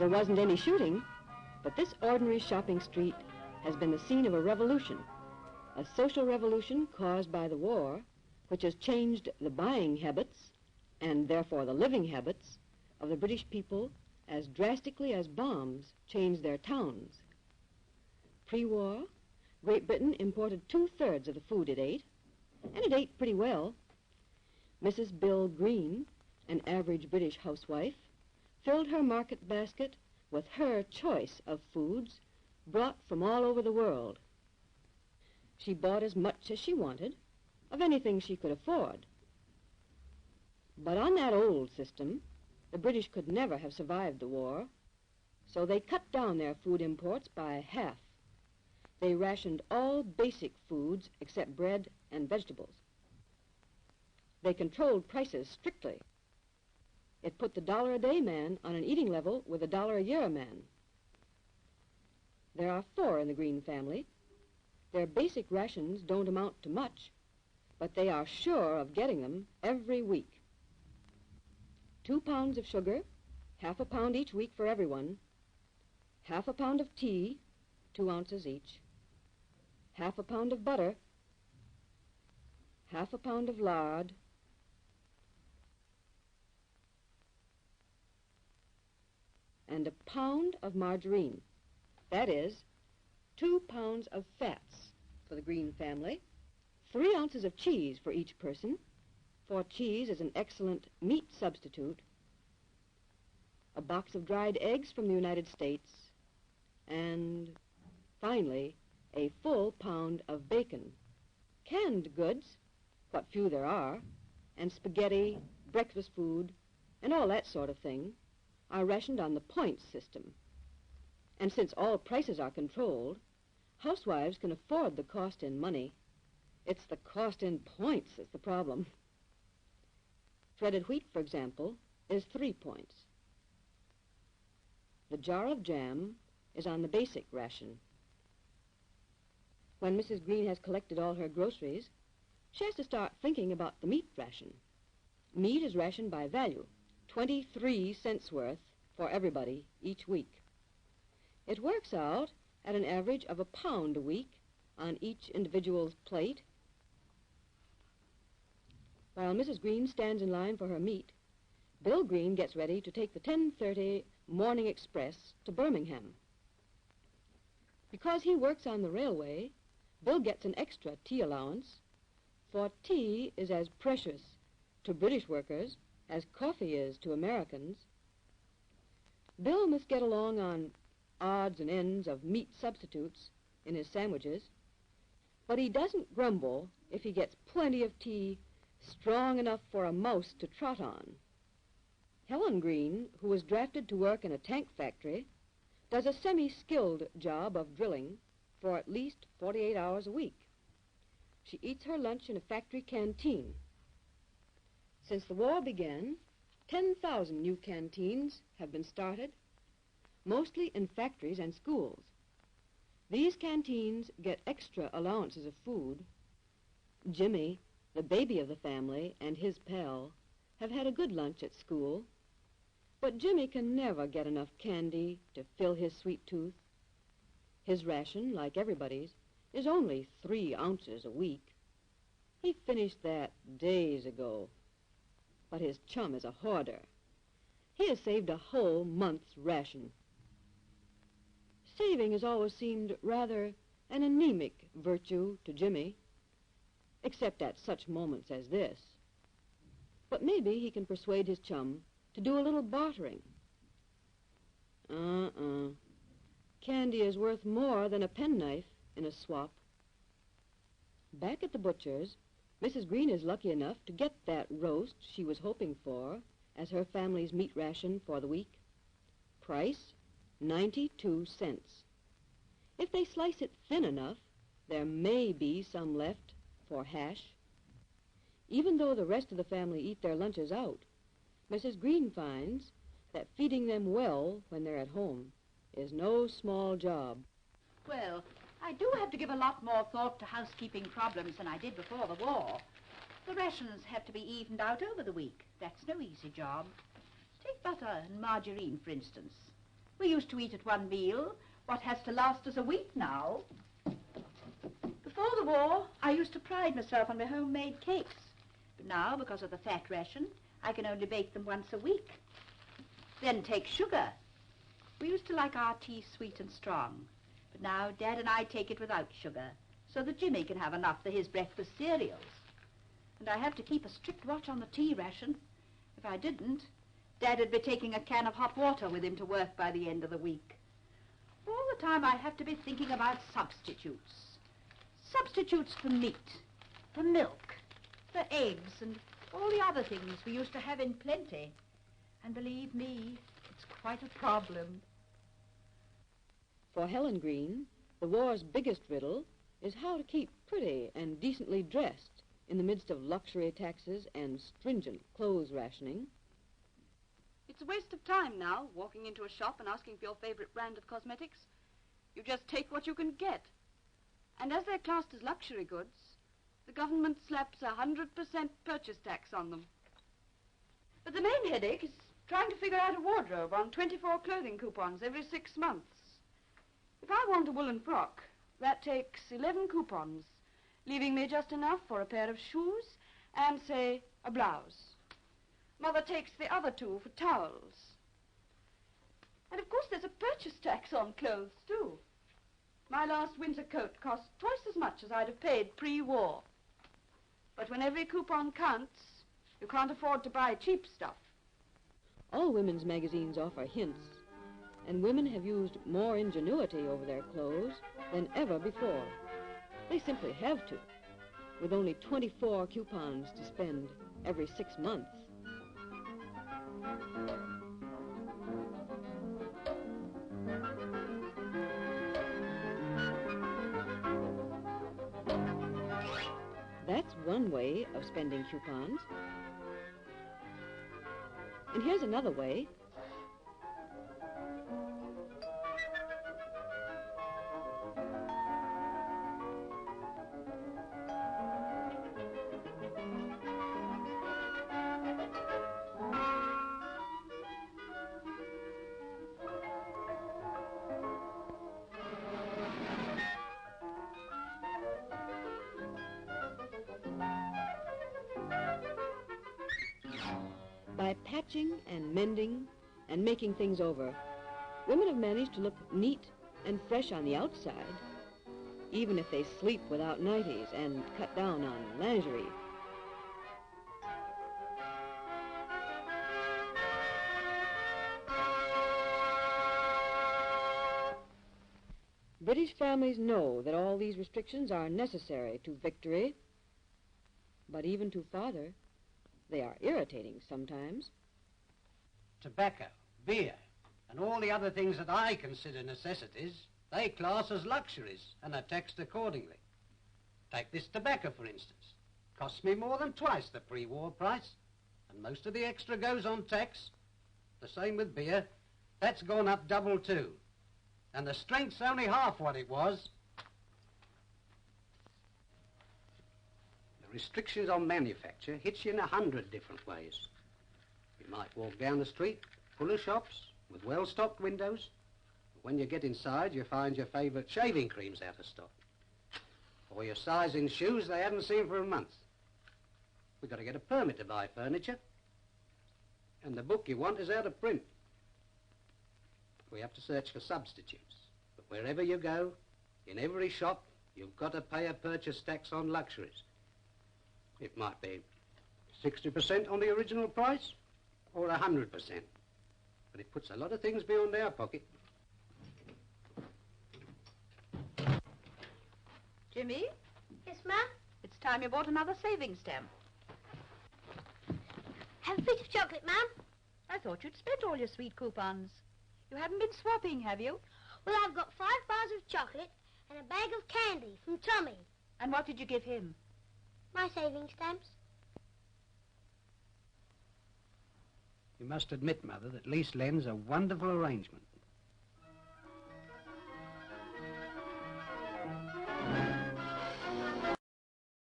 There wasn't any shooting, but this ordinary shopping street has been the scene of a revolution, a social revolution caused by the war, which has changed the buying habits, and therefore the living habits, of the British people as drastically as bombs changed their towns. Pre-war, Great Britain imported 2/3 of the food it ate, and it ate pretty well. Mrs. Bill Green, an average British housewife, filled her market basket with her choice of foods brought from all over the world. She bought as much as she wanted, of anything she could afford. But on that old system, the British could never have survived the war, so they cut down their food imports by half. They rationed all basic foods except bread and vegetables. They controlled prices strictly. It put the $1-a-day man on an eating level with a $1-a-year man. There are 4 in the Green family. Their basic rations don't amount to much, but they are sure of getting them every week. 2 pounds of sugar, half a pound each week for everyone, half a pound of tea, 2 ounces each, half a pound of butter, half a pound of lard, and a pound of margarine. That is, 2 pounds of fats for the Green family, 3 ounces of cheese for each person, for cheese is an excellent meat substitute, a box of dried eggs from the United States, and, finally, a full pound of bacon. Canned goods, what few there are, and spaghetti, breakfast food, and all that sort of thing, are rationed on the points system. And since all prices are controlled, housewives can afford the cost in money. It's the cost in points that's the problem. Shredded wheat, for example, is 3 points. The jar of jam is on the basic ration. When Mrs. Green has collected all her groceries, she has to start thinking about the meat ration. Meat is rationed by value, 23 cents worth for everybody each week. It works out at an average of a pound a week on each individual's plate. While Mrs. Green stands in line for her meat, Bill Green gets ready to take the 10:30 morning express to Birmingham. Because he works on the railway, Bill gets an extra tea allowance, for tea is as precious to British workers as coffee is to Americans. Bill must get along on odds and ends of meat substitutes in his sandwiches, but he doesn't grumble if he gets plenty of tea strong enough for a mouse to trot on. Helen Green, who was drafted to work in a tank factory, does a semi-skilled job of drilling for at least 48 hours a week. She eats her lunch in a factory canteen. Since the war began, 10,000 new canteens have been started, mostly in factories and schools. These canteens get extra allowances of food. Jimmy, the baby of the family, and his pal have had a good lunch at school, but Jimmy can never get enough candy to fill his sweet tooth. His ration, like everybody's, is only 3 ounces a week. He finished that days ago. But his chum is a hoarder. He has saved a whole month's ration. Saving has always seemed rather an anemic virtue to Jimmy, except at such moments as this. But maybe he can persuade his chum to do a little bartering. Candy is worth more than a penknife in a swap. Back at the butcher's, Mrs. Green is lucky enough to get that roast she was hoping for as her family's meat ration for the week. Price, 92 cents. If they slice it thin enough, there may be some left for hash. Even though the rest of the family eat their lunches out, Mrs. Green finds that feeding them well when they're at home is no small job. Well, I do have to give a lot more thought to housekeeping problems than I did before the war. The rations have to be evened out over the week. That's no easy job. Take butter and margarine, for instance. We used to eat at one meal what has to last us a week now. Before the war, I used to pride myself on my homemade cakes. But now, because of the fat ration, I can only bake them once a week. Then take sugar. We used to like our tea sweet and strong. But now Dad and I take it without sugar, so that Jimmy can have enough for his breakfast cereals. And I have to keep a strict watch on the tea ration. If I didn't, Dad'd be taking a can of hot water with him to work by the end of the week. All the time I have to be thinking about substitutes. Substitutes for meat, for milk, for eggs, and all the other things we used to have in plenty. And believe me, it's quite a problem. For Helen Green, the war's biggest riddle is how to keep pretty and decently dressed in the midst of luxury taxes and stringent clothes rationing. It's a waste of time now, walking into a shop and asking for your favorite brand of cosmetics. You just take what you can get. And as they're classed as luxury goods, the government slaps 100% purchase tax on them. But the main headache is trying to figure out a wardrobe on 24 clothing coupons every 6 months. If I want a woolen frock, that takes 11 coupons, leaving me just enough for a pair of shoes and, say, a blouse. Mother takes the other 2 for towels. And, of course, there's a purchase tax on clothes, too. My last winter coat cost twice as much as I'd have paid pre-war. But when every coupon counts, you can't afford to buy cheap stuff. All women's magazines offer hints, and women have used more ingenuity over their clothes than ever before. They simply have to, with only 24 coupons to spend every 6 months. That's one way of spending coupons. And here's another way. By patching and mending and making things over, women have managed to look neat and fresh on the outside, even if they sleep without nighties and cut down on lingerie. British families know that all these restrictions are necessary to victory, but even to father, they are irritating sometimes. Tobacco, beer, and all the other things that I consider necessities, they class as luxuries and are taxed accordingly. Take this tobacco, for instance. Costs me more than twice the pre-war price, and most of the extra goes on tax. The same with beer. That's gone up double too. And the strength's only half what it was. The restrictions on manufacture hits you in 100 different ways. You might walk down the street full of shops with well-stocked windows. But when you get inside, you find your favourite shaving creams out of stock. Or your sizing shoes they haven't seen for a month. We've got to get a permit to buy furniture. And the book you want is out of print. We have to search for substitutes. But wherever you go, in every shop, you've got to pay a purchase tax on luxuries. It might be 60% on the original price or 100%. But it puts a lot of things beyond our pocket. Jimmy? Yes, ma'am? It's time you bought another savings stamp. Have a bit of chocolate, ma'am? I thought you'd spent all your sweet coupons. You haven't been swapping, have you? Well, I've got 5 bars of chocolate and a bag of candy from Tommy. And what did you give him? My savings stamps. You must admit, Mother, that lease lend's a wonderful arrangement.